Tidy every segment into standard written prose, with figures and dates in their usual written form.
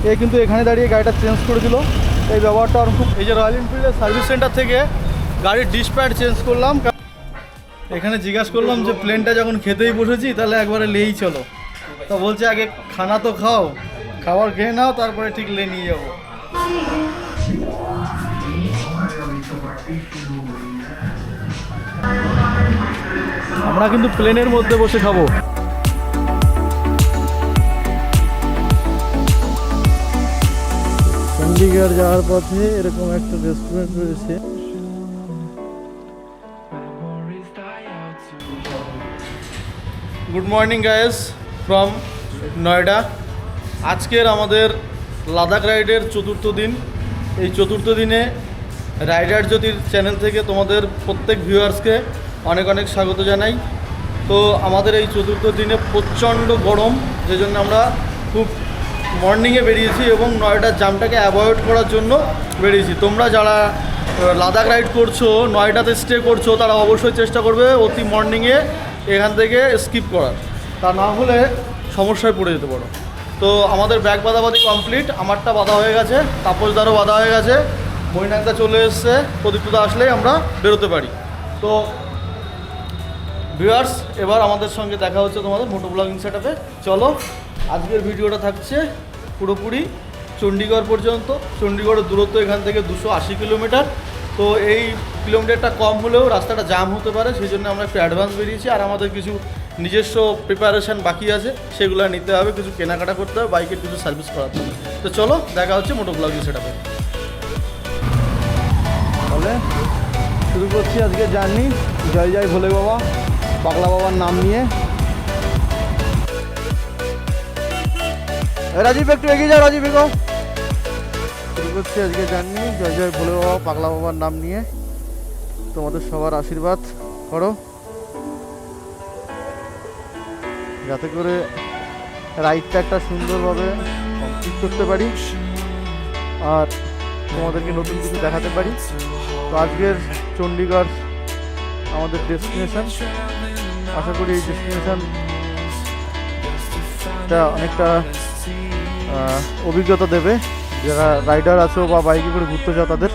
এ কিন্তু এখানে দাঁড়িয়ে গাড়িটা চেঞ্জ করে দিল। এই ব্যবহারটা আমার খুব, এই যে রয়্যাল এনফিল্ডের সার্ভিস সেন্টার থেকে গাড়ির ডিশ প্যাড চেঞ্জ করলাম। এখানে জিজ্ঞাসা করলাম যে প্লেনটা যখন খেতেই বসেছি তাহলে একবারে লেই চলো, তা বলছে আগে খানা তো খাও, খাবার খেয়ে নাও তারপরে ঠিক লে নিয়ে যাবো। আমরা কিন্তু প্লেনের মধ্যে বসে খাবো। চণ্ডীগড় যাওয়ার পথে এরকম একটা রেস্টুরেন্ট রয়েছে। Good morning guys from Noida. আজকের আমাদের লাদাখ রাইডের চতুর্থ দিন। এই চতুর্থ দিনে রাইডার জ্যোতির চ্যানেল থেকে তোমাদের প্রত্যেক ভিউয়ার্সকে অনেক অনেক স্বাগত জানাই। তো আমাদের এই চতুর্থ দিনে প্রচণ্ড গরম, যে জন্য আমরা খুব মর্নিংয়ে বেরিয়েছি এবং নয়ডার জামটাকে অ্যাভয়েড করার জন্য বেরিয়েছি। তোমরা যারা লাদাখ রাইড করছো, নয়ডাতে স্টে করছো, তারা অবশ্যই চেষ্টা করবে অতি মর্নিংয়ে এখান থেকে স্কিপ করার, তা না হলে সমস্যায় পড়ে যেতে পারো। তো আমাদের ব্যাগ বাঁধাবাঁধি কমপ্লিট, আমারটা বাঁধা হয়ে গেছে, তাপসদারও বাঁধা হয়ে গেছে, মৈনাকদা চলে এসছে, প্রদীপ্তদা আসলেই আমরা বেরোতে পারি। তো ভিউয়ার্স, এবার আমাদের সঙ্গে দেখা হচ্ছে তোমাদের মোটো ব্লগিং সেটআপে। চলো, আজকের ভিডিওটা থাকছে পুরোপুরি চণ্ডীগড় পর্যন্ত। চণ্ডীগড়ের দূরত্ব এখান থেকে 280 কিলোমিটার। তো এই কিলোমিটারটা কম হলেও রাস্তাটা জাম হতে পারে, সেই জন্য আমরা একটু অ্যাডভান্স বেরিয়েছি। আর আমাদের কিছু নিজস্ব প্রিপারেশান বাকি আছে, সেগুলো নিতে হবে, কিছু কেনাকাটা করতে হবে, বাইকের কিছু সার্ভিস করাতে হবে। তো চলো, দেখা হচ্ছে মোটো ব্লগিং সেটআপে। তাহলে শুরু করছি আজকে জার্নি। জয় জয় ভোলে বাবা, পাগলা বাবার নাম নিয়ে। রাজীব একটু এগিয়ে যাও, রাজীব এগো। শুরু করছি আজকে জার্নি জয় জয় ভোলে বাবা, পাগলা বাবার নাম নিয়ে। তোমাদের সবার আশীর্বাদ করো যাতে করে রাইডটা একটা সুন্দরভাবে কমপ্লিট করতে পারি আর তোমাদেরকে নতুন কিছু দেখাতে পারি। তো আজকের চণ্ডীগড় আমাদের ডেস্টিনেশন। আশা করি এই ডেস্টিনেশনটা অনেকটা অভিজ্ঞতা দেবে যারা রাইডার আছো বা বাইকে করে ঘুরতে যাও তাদের।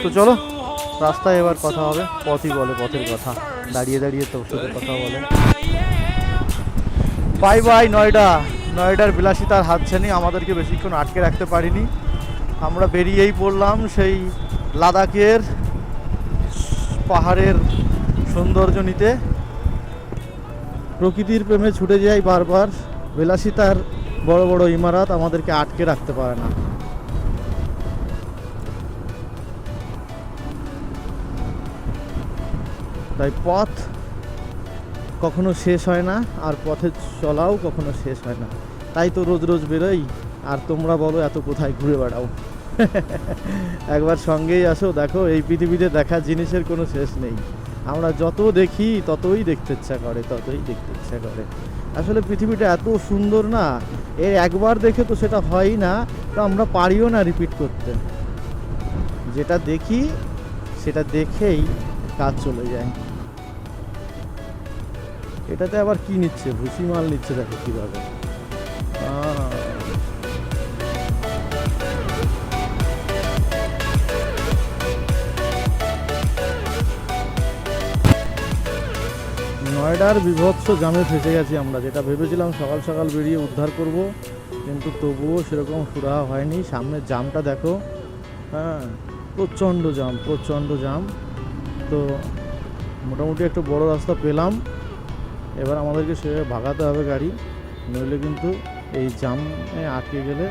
তো চলো, রাস্তায় এবার কথা হবে। পথই বলে পথের কথা, দাঁড়িয়ে দাঁড়িয়ে তোর সাথে কথা বলে। Bye bye Noida. নয়ডার বিলাসিতার হাতছানি আমাদেরকে বেশিক্ষণ আটকে রাখতে পারিনি। আমরা বেরিয়েই পড়লাম সেই লাদাখের পাহাড়ের সৌন্দর্য নিতে। প্রকৃতির প্রেমে ছুটে যাই বারবার। বিলাসিতার বড় বড় ইমারত আমাদেরকে আটকে রাখতে পারে না। তাই পথ কখনো শেষ হয় না, আর পথে চলাও কখনো শেষ হয় না। তাই তো রোজ রোজ বেরোই, আর তোমরা বলো এত কোথায় ঘুরে বেড়াও। একবার সঙ্গেই আসো, দেখো এই পৃথিবীতে দেখার জিনিসের কোনো শেষ নেই। আমরা যত দেখি ততই দেখতে ইচ্ছা করে, ততই দেখতে ইচ্ছা করে। আসলে পৃথিবীটা এত সুন্দর না, এর একবার দেখে তো সেটা হয়ই না, তো আমরা পারিও না রিপিট করতে। যেটা দেখি সেটা দেখেই কাজ চলে যায়। এটাতে আবার কি নিচ্ছে, ভুসি মাল নিচ্ছে, দেখো কিভাবে। নয়ডার বিভৎস জামে ফেসে গেছি আমরা। যেটা ভেবেছিলাম সকাল সকাল বেরিয়ে উদ্ধার করব, কিন্তু তবুও সেরকম সুরাহা হয়নি। সামনের জামটা দেখো, হ্যাঁ, প্রচণ্ড জাম, প্রচণ্ড জাম। তো মোটামুটি একটু বড় রাস্তা পেলাম, এবার আমাদেরকে সেভাবে ভাগাতে হবে গাড়ি, নইলে কিন্তু এই জামে আটকে গেলে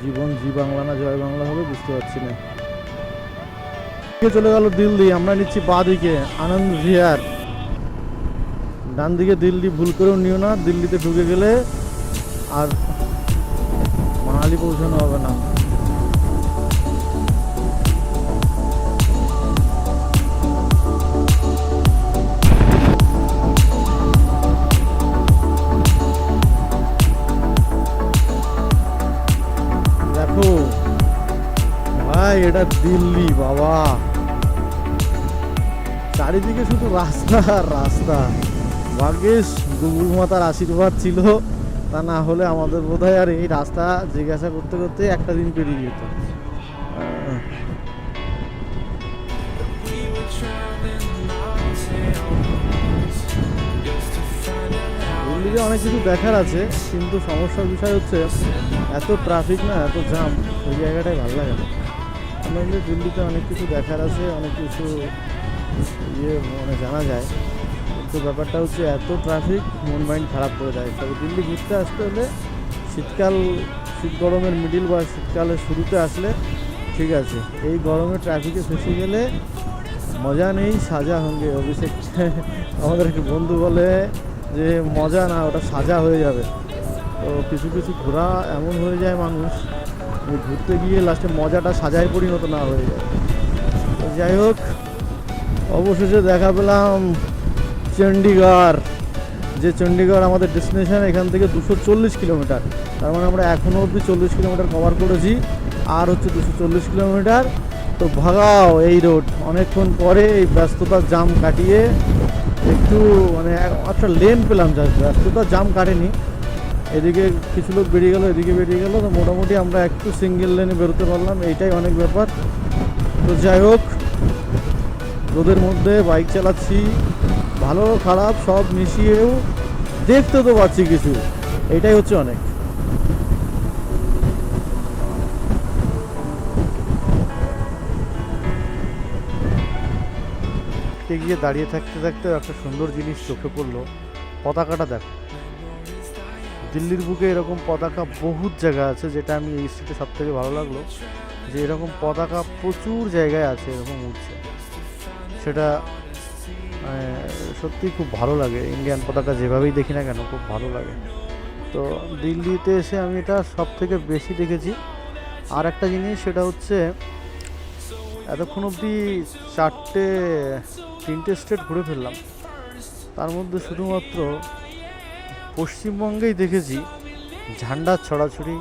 জীবন জি বাংলা না জয় বাংলা হবে বুঝতে পারছি না। চলে গেল দিল্লি, আমরা নিচ্ছি বাঁ দিকে আনন্দ বিহার। ডান দিকে দিল্লি ভুল করেও নিও না, দিল্লিতে ঢুকে গেলে আর মানালি পৌঁছানো হবে না। দেখো ভাই, এটা দিল্লি বাবা। চারিদিকে শুধু রাস্তা আর রাস্তা। ভাগ্যিস গুগল মাতার আশীর্বাদ ছিল, তা না হলে আমাদের বোধহয় আর এই রাস্তা জিজ্ঞাসা করতে করতে একটা দিন পেরিয়ে যেত। দিল্লিতে অনেক কিছু দেখার আছে, কিন্তু সমস্যার বিষয় হচ্ছে এত ট্রাফিক না, এত জ্যাম, ওই জায়গাটাই ভালো লাগে না। আমাদের দিল্লিতে অনেক কিছু দেখার আছে, অনেক কিছু মানে জানা যায়, কিন্তু ব্যাপারটা হচ্ছে এত ট্রাফিক মন মাইন্ড খারাপ করে দেয়। তবে দিল্লি ঘুরতে আসতে হলে শীত গরমের মিডিল বা শীতকালের শুরুতে আসলে ঠিক আছে। এই গরমে ট্রাফিকে ফেসে গেলে মজা নেই, সাজা হোঙ্গে। অভিষেক আমাদের একটি বন্ধু বলে যে মজা না, ওটা সাজা হয়ে যাবে। তো কিছু কিছু ঘোরা এমন হয়ে যায় মানুষ ঘুরতে গিয়ে লাস্টে মজাটা সাজায় পরিণত না হয়ে যায়। তো যাই হোক, অবশেষে দেখা পেলাম চণ্ডীগড়। যে চণ্ডীগড় আমাদের ডেস্টিনেশন, এখান থেকে 240 কিলোমিটার। তার মানে আমরা এখনও অবধি 40 কিলোমিটার কভার করেছি, আর হচ্ছে 240 কিলোমিটার। তো ভাগাও এই রোড। অনেকক্ষণ পরে এই ব্যস্ততার জাম কাটিয়ে একটু মানে একটা লেন পেলাম, যা ব্যস্ততার জাম কাটেনি। এদিকে কিছু লোক বেরিয়ে গেল, এদিকে বেরিয়ে গেল, তো মোটামুটি আমরা একটু সিঙ্গেল লেনে বেরোতে পারলাম, এইটাই অনেক ব্যাপার। তো যাই হোক, রোদের মধ্যে বাইক চালাচ্ছি, ভালো খারাপ সব মিশিয়েও দেখতে তো পাচ্ছি কিছু, এইটাই হচ্ছে অনেক। গিয়ে দাঁড়িয়ে থাকতে থাকতে একটা সুন্দর জিনিস চোখে পড়লো, পতাকাটা দেখো। দিল্লির বুকে এরকম পতাকা বহুত জায়গা আছে, যেটা আমি এই স্ট্রিটে সব থেকে ভালো লাগলো যে এরকম পতাকা প্রচুর জায়গায় আছে, এরকম উঠছে। সেটা সত্যি খুব ভালো লাগে। ইন্ডিয়ান পতাকা যেভাবেই দেখি না কেন খুব ভালো লাগে। তো দিল্লিতে এসে আমি এটা সব থেকে বেশি দেখেছি। আর একটা জিনিস, সেটা হচ্ছে এতক্ষণ অবধি 3টে স্টেট ঘুরে ফেললাম, তার মধ্যে শুধুমাত্র পশ্চিমবঙ্গেই দেখেছি ঝান্ডার ছড়াছড়ি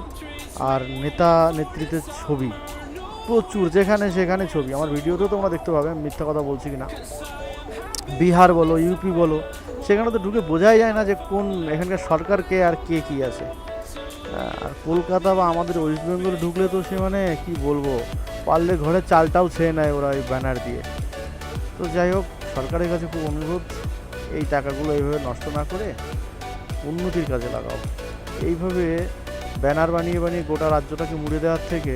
আর নেতা নেতৃত্বের ছবি প্রচুর, যেখানে সেখানে ছবি। আমার ভিডিওতেও তোমরা দেখতে পাবে, আমি মিথ্যা কথা বলছি কিনা। বিহার বলো, ইউপি বলো, সেখানে তো ঢুকে বোঝাই যায় না যে কোন এখানকার সরকার কে আর কে কী আছে। আর কলকাতা বা আমাদের ওয়েস্ট বেঙ্গল ঢুকলে তো সে মানে কি বলবো, পারলে ঘরে চালটাও ছেয়ে নেয় ওরা ওই ব্যানার দিয়ে। তো যাই হোক, সরকারের কাছে খুব অনুরোধ, এই টাকাগুলো এইভাবে নষ্ট না করে উন্নতির কাজে লাগাও। এইভাবে ব্যানার বানিয়ে বানিয়ে গোটা রাজ্যটাকে মুড়ে দেওয়ার থেকে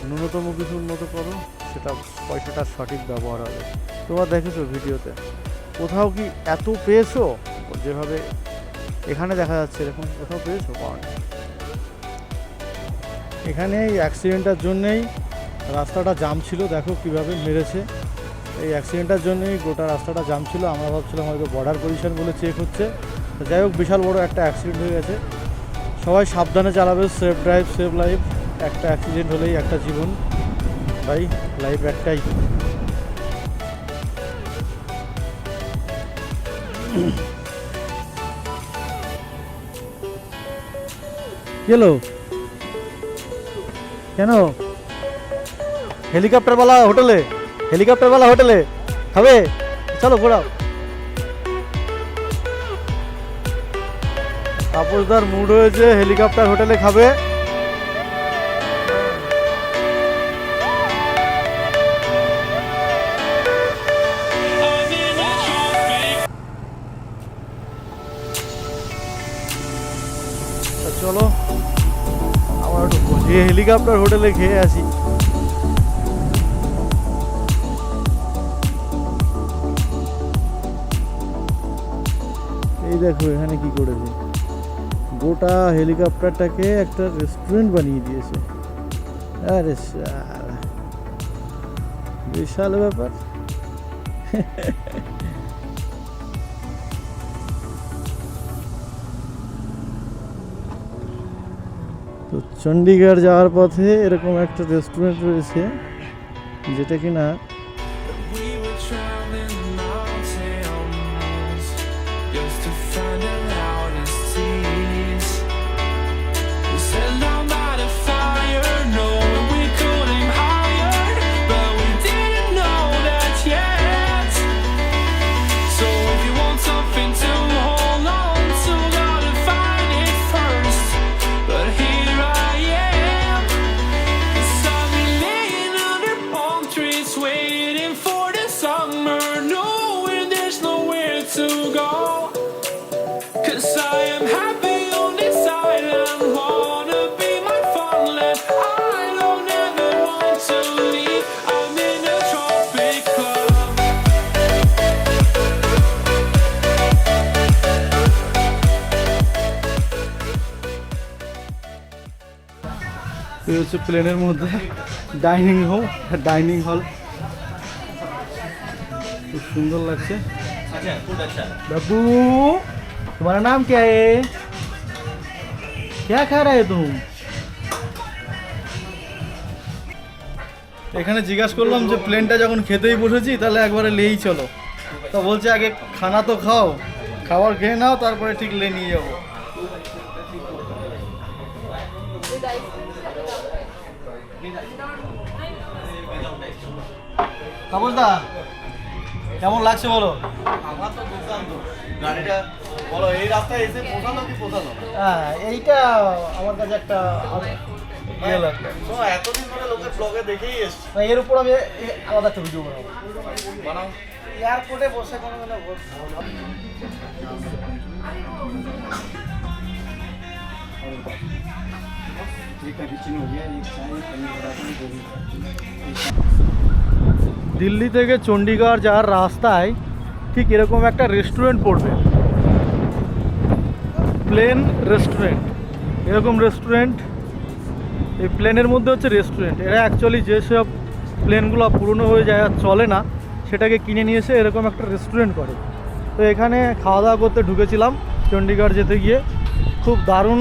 ন্যূনতম কিছু উন্নত করো, সেটা পয়সাটার সঠিক ব্যবহার হবে। তোমরা দেখেছো ভিডিওতে কোথাও কি এত পেয়েছো যেভাবে এখানে দেখা যাচ্ছে, এরকম কোথাও পেয়েছো? পাওয়া নেই। এখানে এই অ্যাক্সিডেন্টের জন্যেই রাস্তাটা জাম ছিল, দেখো কিভাবে মেরেছে। এই অ্যাক্সিডেন্টের জন্যই গোটা রাস্তাটা জাম ছিল। আমরা ভাবছিলাম হয়তো বর্ডার পজিশন বলে চেক হচ্ছে। তো যাই হোক, বিশাল বড় একটা অ্যাক্সিডেন্ট হয়ে গেছে। সবাই সাবধানে চালাবে, সেফ ড্রাইভ সেভ লাইফ। একটা অ্যাক্সিডেন্ট হলেই একটা জীবন, ভাই লাইফ একটাই। গেলো কেন? হেলিকপ্টারওয়ালা হোটেলে খাবে, চলো ঘোরাও। তাপসদার মুড হয়েছে হেলিকপ্টার হোটেলে খাবে। চলো আমার একটু বসে হেলিকপ্টার হোটেলে খেয়ে আসি। এই দেখো এখানে কি করেছে, গোটা হেলিকপ্টারটাকে একটা রেস্টুরেন্ট বানিয়ে দিয়েছে। আরে বিশাল ব্যাপার। তো চণ্ডীগড় যাওয়ার পথে এরকম একটা রেস্টুরেন্ট রয়েছে, যেটা কিনা to go. 'Cause I am happy on this island. Wanna be my fatherland. I don't ever want to leave. I'm in a tropic club. এই হচ্ছে প্লেনের মধ্যে ডাইনিং হল খুব সুন্দর লাগছে। বাবু তোমার নাম क्या है? क्या खा रहे तुम? এখানে জিজ্ঞাসা করলাম যে প্লেনটা যখন খেতেই বসেছি তাহলে একবারে লেই চলো, তো বলছে আগে খানা তো খাও, খাবার খেয়ে নাও তারপরে ঠিক লে নিয়ে যাবো। তাপসদা কেমন লাগছে বলো? আমার তো দুর্দান্ত গাড়িটা, বলো এই রাস্তায় এসে পোষানো কি পোষানো? হ্যাঁ এইটা আমার কাছে একটা ইয়ে লাগলো। তো এতদিন ধরে লোকের ব্লগে দেখেই এসছি। না, এর উপর আমি আলাদা একটা ভিডিও বানাবো। বানাও। এয়ারপোর্টে বসে কোনো দিল্লি থেকে চণ্ডীগড় যাওয়ার রাস্তায় ঠিক এরকম একটা রেস্টুরেন্ট পড়বে, প্লেন রেস্টুরেন্ট। এরকম রেস্টুরেন্ট, এই প্লেনের মধ্যে হচ্ছে রেস্টুরেন্ট। এরা অ্যাকচুয়ালি যেসব প্লেনগুলো পুরনো হয়ে যায় আর চলে না সেটাকে কিনে নিয়ে এসে এরকম একটা রেস্টুরেন্ট করে। তো এখানে খাওয়া দাওয়া করতে ঢুকেছিলাম চণ্ডীগড় যেতে গিয়ে। খুব দারুণ,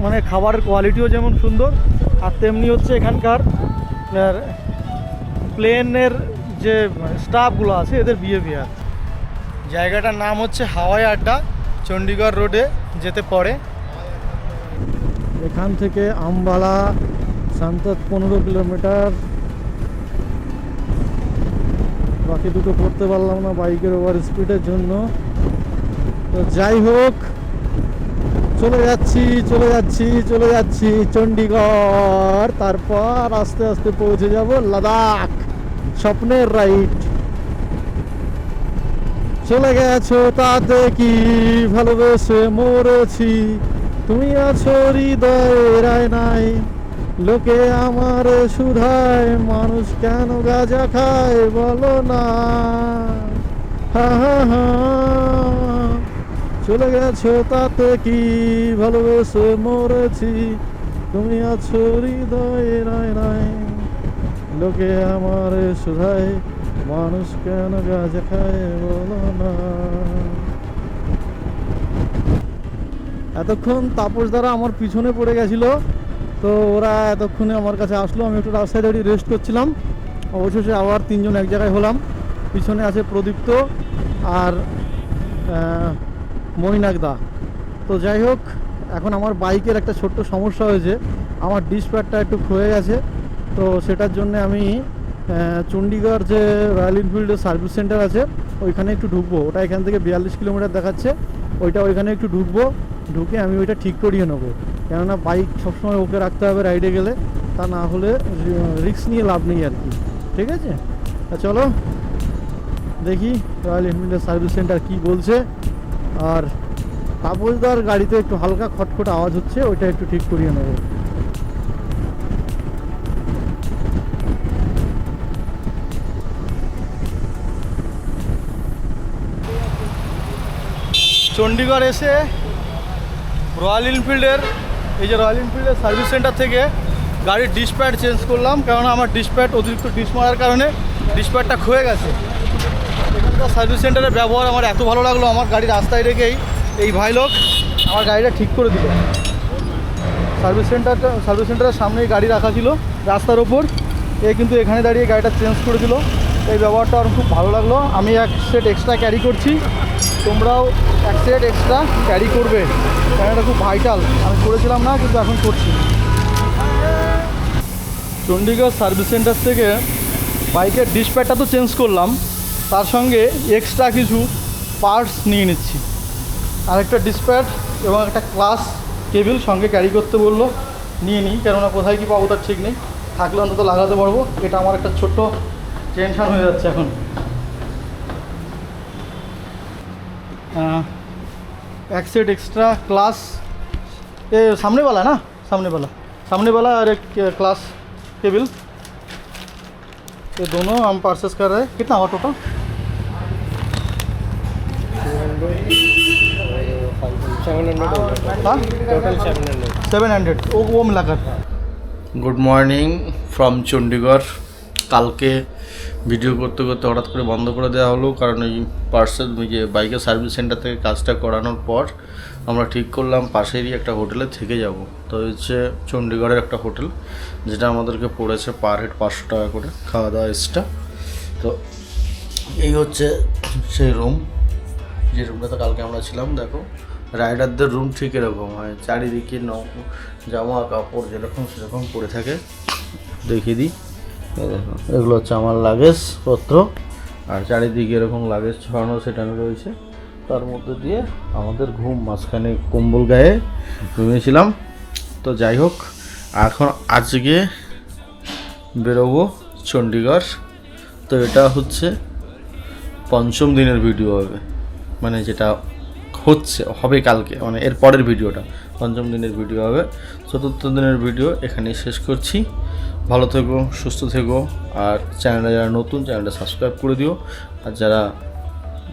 মানে খাবারের কোয়ালিটিও যেমন সুন্দর আর তেমনি হচ্ছে এখানকার প্লেনের যে স্টাফগুলো আছে এদের বিহেভিয়ার। জায়গাটার নাম হচ্ছে হাওয়াই আড্ডা, চণ্ডীগড় রোডে যেতে পড়ে। এখান থেকে আমবালা সান্তত 15 কিলোমিটার, বাকি দুটো করতে পারলাম না বাইকের ওভার স্পিডের জন্য। তো যাই হোক, চলে যাচ্ছি চণ্ডীগড়, তারপর আস্তে আস্তে পৌঁছে যাব লাদাখ। স্বপ্নের রাইড। চলে গেছো তাতে কি, ভালোবেসে মরেছি, তুমি আছো হৃদয়ের আয়নায়, লোকে আমার সুধায়, মানুষ কেন গাঁজা খায় বলো না। হা হা হা, চলে গেছো তাতে কি, ভালোবেসে মরেছি, তুমি আছো হৃদয়ের আয়নায়, লোকে আমার সুধায়, মানুষ কেন গাঁজা খায় বলো না। এতক্ষণ তাপস দ্বারা আমার পিছনে পড়ে গেছিল, তো ওরা এতক্ষণে আমার কাছে আসলো। আমি একটু রাস্তায় দাঁড়িয়ে রেস্ট করছিলাম। অবশেষে আবার তিনজন এক জায়গায় হলাম। পিছনে আছে প্রদীপ্ত আর মৈনাকদা। তো যাই হোক, এখন আমার বাইকের একটা ছোট্ট সমস্যা হয়েছে, আমার ডিস্ক প্যাডটা একটু ক্ষয়ে গেছে। তো সেটার জন্য আমি চণ্ডীগড় যে রয়্যাল এনফিল্ডের সার্ভিস সেন্টার আছে ওইখানে একটু ঢুকবো। ওটা এখান থেকে 42 কিলোমিটার দেখাচ্ছে, ওইখানে একটু ঢুকবো, ঢুকে আমি ওইটা ঠিক করিয়ে নেবো। কেননা বাইক সবসময় ওকে রাখতে হবে রাইডে গেলে, তা না হলে রিস্ক নিয়ে লাভ নেই আর কি। ঠিক আছে, তা চলো দেখি রয়্যাল এনফিল্ডের সার্ভিস সেন্টার কী বলছে। আর তাপসদার গাড়িতে একটু হালকা খটখট আওয়াজ হচ্ছে, ওইটা একটু ঠিক করিয়ে নেবো। চণ্ডীগড় এসে রয়্যাল এনফিল্ডের সার্ভিস সেন্টার থেকে গাড়ির ডিসপ্যাড চেঞ্জ করলাম, কারণ আমার ডিসপ্যাড অতিরিক্ত ডিস মারার কারণে ডিসপ্যাডটা ক্ষয়ে গেছে। এখানকার সার্ভিস সেন্টারের ব্যবহার আমার এত ভালো লাগলো, আমার গাড়ি রাস্তায় রেখেই এই ভাই লোক আমার গাড়িটা ঠিক করে দিল। সার্ভিস সেন্টারের সামনেই গাড়ি রাখা ছিল রাস্তার ওপর, কিন্তু এখানে দাঁড়িয়ে গাড়িটা চেঞ্জ করে দিল। এই ব্যবহারটা আমার খুব ভালো লাগলো। আমি এক সেট এক্সট্রা ক্যারি করছি, তোমরাও এক সেট এক্সট্রা ক্যারি করবে, কারণ এটা খুব ভাইটাল। আমি করেছিলাম না, কিন্তু এখন করছি। চণ্ডীগড় সার্ভিস সেন্টার থেকে বাইকের ডিসপ্যাডটা তো চেঞ্জ করলাম, তার সঙ্গে এক্সট্রা কিছু পার্টস নিয়ে নিচ্ছি। আরেকটা ডিসপ্যাড এবং একটা ক্লাস কেবিল সঙ্গে ক্যারি করতে বললো, নিয়ে নিই, কেননা কোথায় কী পাবো তার ঠিক নেই, থাকলে অন্তত লাগাতে পারবো। এটা আমার একটা ছোট্ট টেনশান হয়ে যাচ্ছে এখন। एक सेट एक्स्ट्रा क्लास, ये सामने वाला ना, सामने वाला और एक क्लास केबल, ये दोनों हम परचेस कर रहे हैं। कितना हुआ टोटल? 700 वो मिलाकर। Good morning from Chandigarh. কালকে ভিডিও করতে করতে হঠাৎ করে বন্ধ করে দেওয়া হলো, কারণ এই পার্সেল যে বাইকের সার্ভিস সেন্টার থেকে কাজটা করানোর পর আমরা ঠিক করলাম পাশেরই একটা হোটেলে থেকে যাব। তো হচ্ছে চণ্ডীগড়ের একটা হোটেল, যেটা আমাদেরকে পড়েছে পার হেড 500 টাকা করে খাওয়া দাওয়া এক্সট্রা। তো এই হচ্ছে সেই রুম, যে রুমটাতে কালকে আমরা ছিলাম। দেখো রাইডারদের রুম ঠিক এরকম হয়, চারিদিকে জামা কাপড় যেরকম সেরকম পড়ে থাকে। দেখিয়ে দিই, দেখো এগুলো হচ্ছে আমার লাগেজ পত্র, আর চারিদিকে এরকম লাগেজ ছড়ানো সেটানো রয়েছে। তার মধ্যে দিয়ে আমাদের ঘুম, মাঝখানে কম্বল গায়ে ঘুমিয়েছিলাম। তো যাই হোক, এখন আজকে বেরোবো চণ্ডীগড়। তো এটা হচ্ছে 5ম দিনের ভিডিও হবে, মানে যেটা হবে কালকে, মানে এর পরের ভিডিওটা 5ম দিনের ভিডিও হবে। 4র্থ দিনের ভিডিও এখানেই শেষ করছি। ভালো থেকো, সুস্থ থেকো, আর চ্যানেলে যারা নতুন চ্যানেলটা সাবস্ক্রাইব করে দিও, আর যারা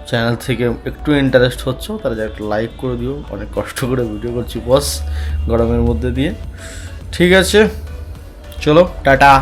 চ্যানেল থেকে একটু ইন্টারেস্ট হচ্ছ তারা যারা একটা লাইক করে দিও। অনেক কষ্ট করে ভিডিও করছি বস, গরমের মধ্যে দিয়ে। ঠিক আছে, চলো টাটা।